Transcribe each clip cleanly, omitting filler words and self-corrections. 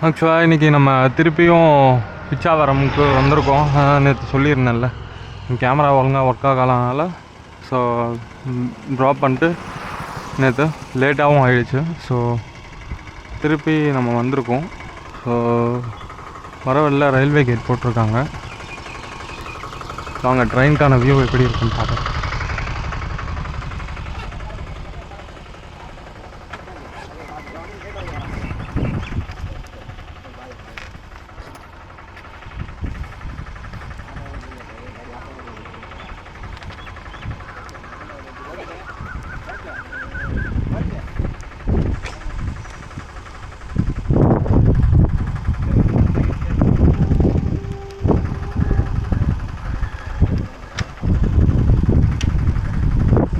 ஆக்சுவலாக இன்றைக்கி நம்ம திருப்பியும் பிச்சாவரமுக்கு வந்திருக்கோம். நேற்று சொல்லியிருந்தேன்ல கேமரா ஒழுங்காக ஒர்க் ஆகலனால ஸோ ட்ராப் பண்ணிட்டு நேற்று லேட்டாகவும் ஆகிடுச்சு. ஸோ திருப்பி நம்ம வந்திருக்கோம். ஸோ வரவழில ரயில்வே கேட் போட்டிருக்காங்க. வாங்க ட்ரெயினுக்கான வியூ எப்படி இருக்குன்னு பார்ப்போம்.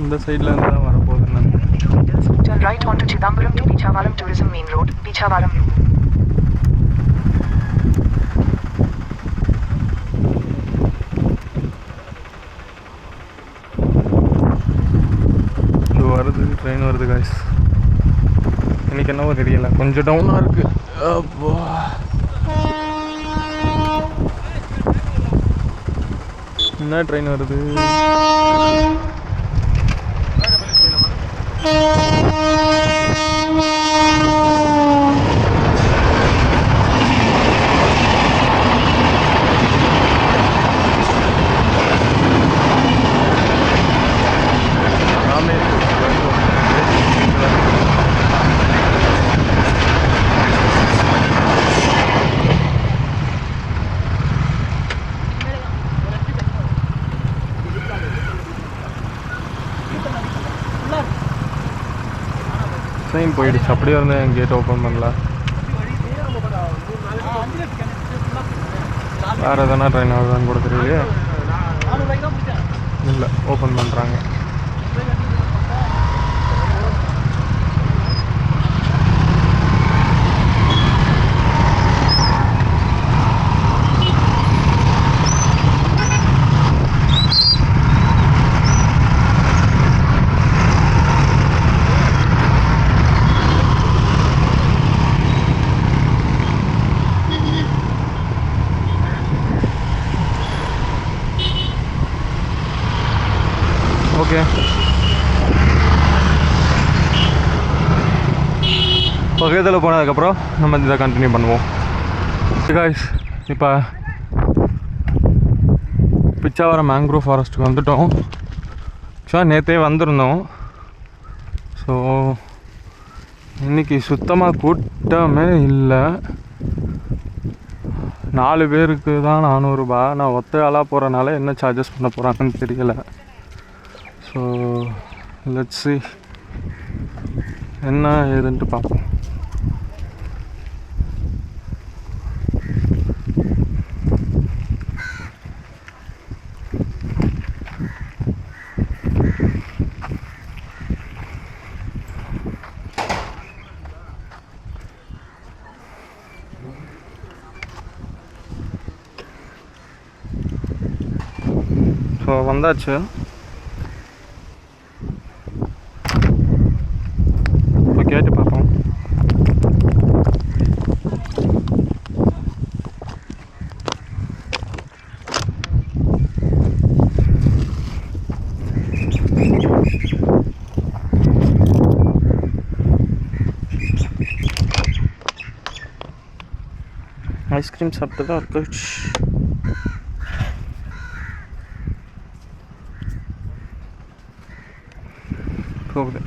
இந்த சைடில் இருந்து தான் வரப்போகுது. Turn right onto Chidambaram to Pichavaram Tourism Main Road, Pichavaram. இது வருது, ட்ரெயின் வருது காய்ஸ். இன்றைக்கி என்னவோ தெரியல, கொஞ்சம் டவுனாக இருக்குது. அப்போ என்ன ட்ரெயின் வருது? ட்ரெயின் போயிடுச்சு. அப்படியே வந்து என் கேட் ஓப்பன் பண்ணல. வேறு எதனா ட்ரெயின் ஆகுதான்னு கூட தெரியலையே. இல்லை, ஓப்பன் பண்ணுறாங்க. ஓகே, பக்கத்தில் போனதுக்கப்புறம் நம்ம இதை கண்டினியூ பண்ணுவோம். காய்ஸ், இப்போ பிச்சாவரம் மேங்க்ரோவ் ஃபாரஸ்ட்டுக்கு வந்துட்டோம். ஆக்சுவலாக நேற்றே வந்திருந்தோம். ஸோ இன்றைக்கி சுத்தமாக கூட்டமே இல்லை. 4 பேருக்கு தான் 400 ரூபா. நான் ஒத்த ஆளாக போகிறனால என்ன சார்ஜஸ் பண்ண போகிறாங்கன்னு தெரியலை. ஸோ லெட்ஸ் see என்ன ஏதுன்ட்டு பார்ப்போம். ஸோ வந்தாச்சு. கேட்டு பார்ப்போம். ஐஸ்கிரீம் சாப்பிட்டு தான் இருக்கு. போகுது.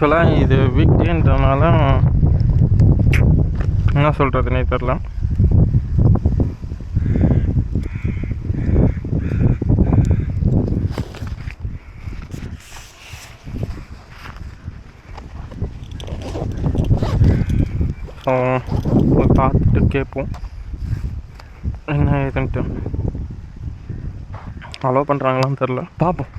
ஆக்சுவலாக இது வீக்டேன்றனால என்ன சொல்கிறதுனே தெரில. ஸோ போய் பார்த்துட்டு கேட்போம் என்ன ஏதுன்ட்டு. அலோவ் பண்ணுறாங்களான்னு தெரில, பார்ப்போம்.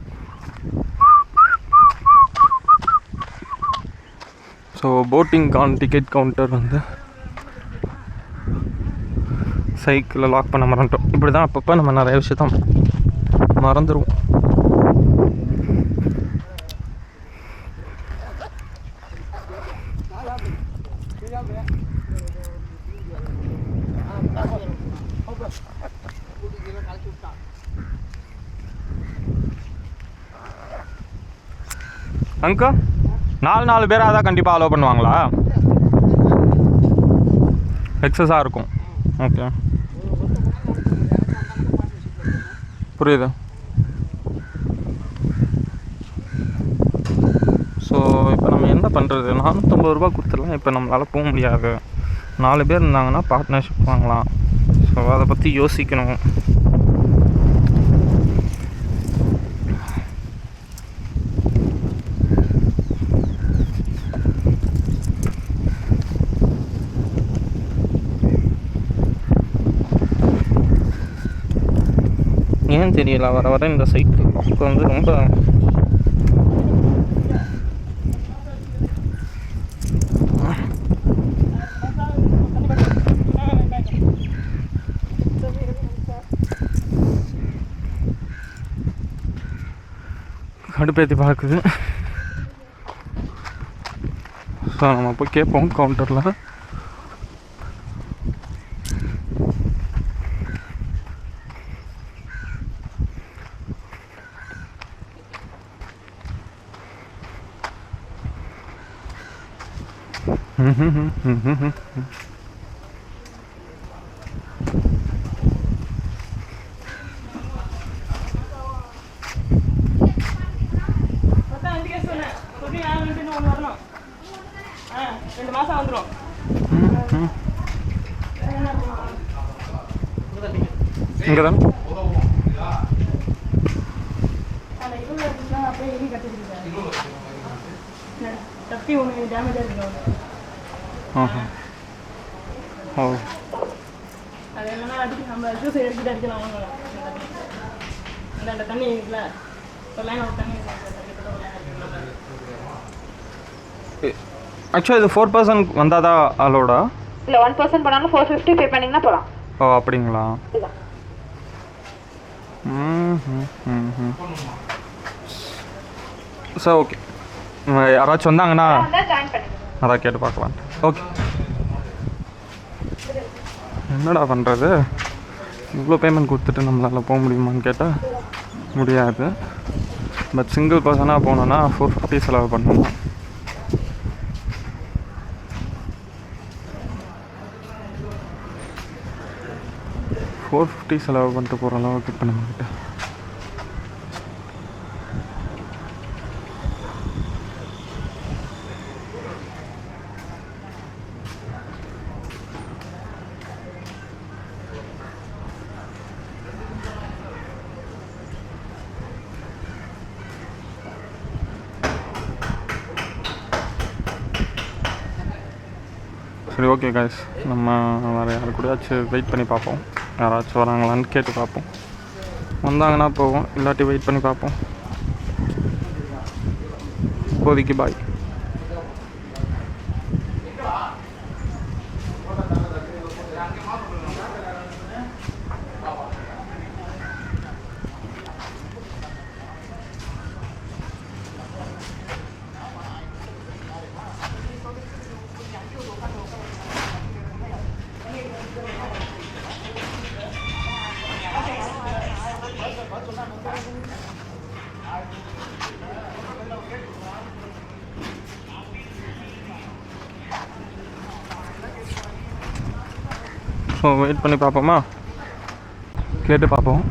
ஸோ போட்டிங் டிக்கெட் கவுண்டர் வந்து சைக்கிளில் லாக் பண்ண மறந்துட்டோம். இப்படி தான் அப்பப்போ நம்ம நிறைய விஷயத்தான் மறந்துடுவோம். அங்கா 4 பேராக தான் கண்டிப்பாக அலோவ் பண்ணுவாங்களா? எக்ஸஸாக இருக்கும். ஓகே, புரியுது. ஸோ இப்போ நம்ம என்ன பண்ணுறது? 450 ரூபா கொடுத்துடலாம். இப்போ நம்மளால் போக முடியாது. 4 பேர் இருந்தாங்கன்னா பார்ட்னர்ஷிப் வாங்கலாம். ஸோ அதை பற்றி யோசிக்கணும். ஏன் தெரியல, வர வர இந்த சைக்கிள் லாக் வந்து ரொம்ப கடுப்பேற்றி பார்க்குது. ஸோ நம்ம போய் கேட்போம் கவுண்டரில். இங்கே தானே ஆக்சுவலாக இது 4 person வந்தால் தான் அலோடா? இல்லை, 1 person பண்ணாலும் 450 பே பண்ணிங்கன்னா போகலாம். ஓ அப்படிங்களா? சார் ஓகே, யாராச்சும் வந்தாங்கன்னா அதான் கேட்டு பார்க்கலாம். ஓகே, என்னடா பண்ணுறது? இவ்வளோ பேமெண்ட் கொடுத்துட்டு நம்மளால் போக முடியுமான்னு கேட்டால் முடியாது. பட் சிங்கிள் பர்சனாக போனோன்னா 450 செலவு பண்ணணும். $450 செலவு பண்ணிட்டு போகிற அளவுக்கு இப்போ நம்மக்கிட்ட சரி. ஓகே காய்ஸ், நம்ம வேறு யாரு கூடயாச்சும் வெயிட் பண்ணி பார்ப்போம். யாராச்சும் வராங்களான்னு கேட்டு பார்ப்போம். வந்தாங்கன்னா போவோம், இல்லாட்டி வெயிட் பண்ணி பார்ப்போம். இப்போதைக்கு பாய். ஸோ வெயிட் பண்ணி பார்ப்போமா? கேட்டு பார்ப்போம்.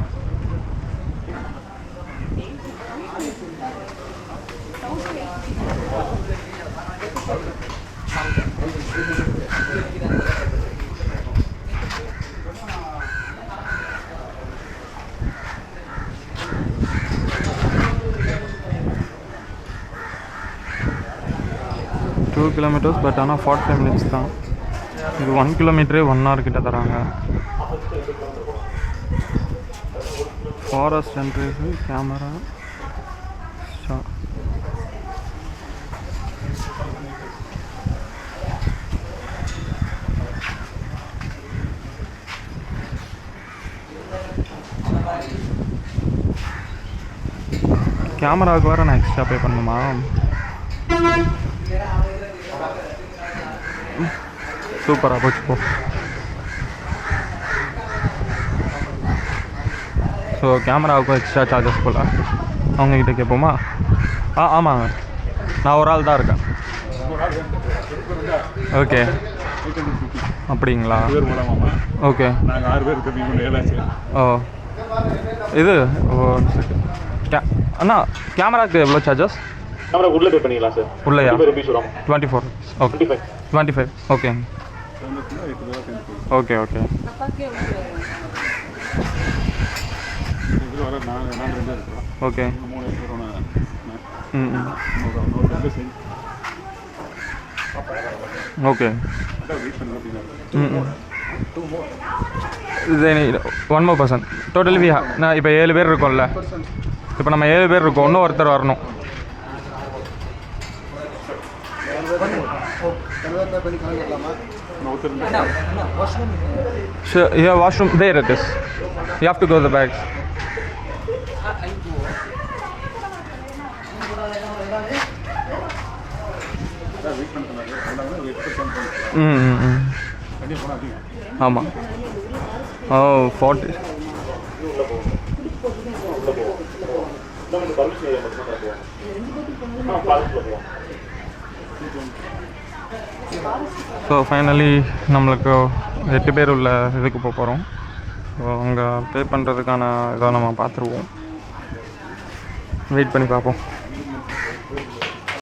Two kilometers, but ஆனால் 45 minutes தான். இது 1 கிலோமீட்டரே 1 hour கிட்ட தராங்க. ஃபாரஸ்ட் என்ட்ரிஸு கேமரா கேமராவுக்கு வேறு நான் எக்ஸ்ட்ரா பே பண்ணணுமா? சூப்பராக போச்சு போ. ஸோ கேமராவுக்கும் எக்ஸ்ட்ரா சார்ஜஸ் போல் அவங்கக்கிட்ட கேட்போமா? ஆமாங்க, நான் ஒரு ஆள் தான் இருக்கேன். ஓகே, அப்படிங்களா? ஓகே. ஓ இது அண்ணா கேமராவுக்கு எவ்வளோ சார்ஜஸ்? கேமரா உள்ளே பே பண்ணிக்கலாம் சார். உள்ளையா? 24. Okay 25. Okay okay okay. Okay okay. இது 1 more person. டோட்டலி நான் இப்போ 7 பேர் இருக்கோம்ல. இப்போ நம்ம 7 பேர் இருக்கோம், இன்னும் ஒருத்தர் வரணும். Sure, yeah, washroom there it is. You have to go to the bags. ஆமாம். ஓ 40. ஸோ ஃபைனலி நம்மளுக்கு 8 பேர் உள்ள இதுக்கு போக போகிறோம். ஸோ அங்கே பே பண்ணுறதுக்கான இதை நம்ம பார்த்துருவோம். வெயிட் பண்ணி பார்ப்போம்.